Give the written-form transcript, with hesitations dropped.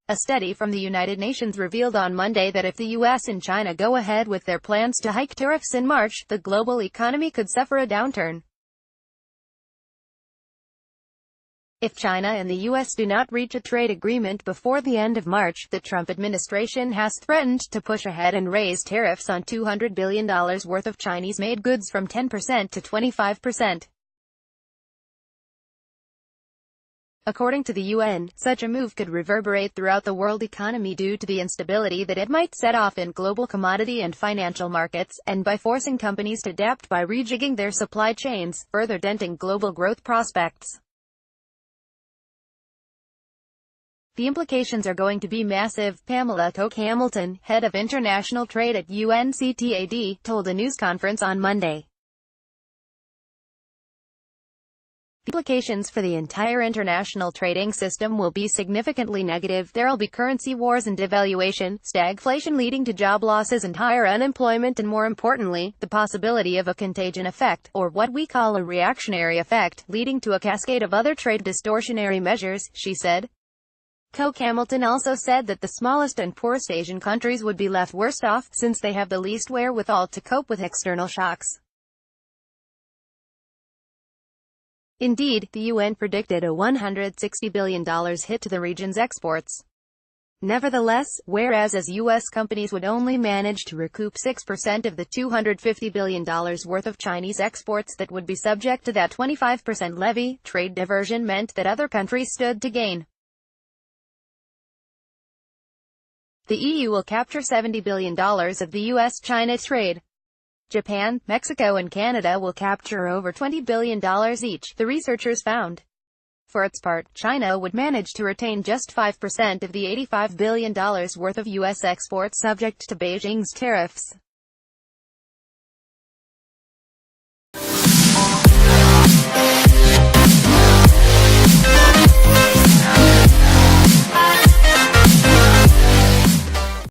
A study from the United Nations revealed on Monday that if the US and China go ahead with their plans to hike tariffs in March, the global economy could suffer a downturn. If China and the US do not reach a trade agreement before the end of March, the Trump administration has threatened to push ahead and raise tariffs on $200 billion worth of Chinese-made goods from 10% to 25%. According to the UN, such a move could reverberate throughout the world economy due to the instability that it might set off in global commodity and financial markets, and by forcing companies to adapt by rejigging their supply chains, further denting global growth prospects. The implications are going to be massive, Pamela Coke-Hamilton, head of international trade at UNCTAD, told a news conference on Monday. The implications for the entire international trading system will be significantly negative. There'll be currency wars and devaluation, stagflation leading to job losses and higher unemployment, and more importantly, the possibility of a contagion effect, or what we call a reactionary effect, leading to a cascade of other trade distortionary measures, she said. Coke-Hamilton also said that the smallest and poorest Asian countries would be left worst off, since they have the least wherewithal to cope with external shocks. Indeed, the UN predicted a $160 billion hit to the region's exports. Nevertheless, whereas US companies would only manage to recoup 6% of the $250 billion worth of Chinese exports that would be subject to that 25% levy, trade diversion meant that other countries stood to gain. The EU will capture $70 billion of the US-China trade. Japan, Mexico and Canada will capture over $20 billion each, the researchers found. For its part, China would manage to retain just 5% of the $85 billion worth of US exports subject to Beijing's tariffs.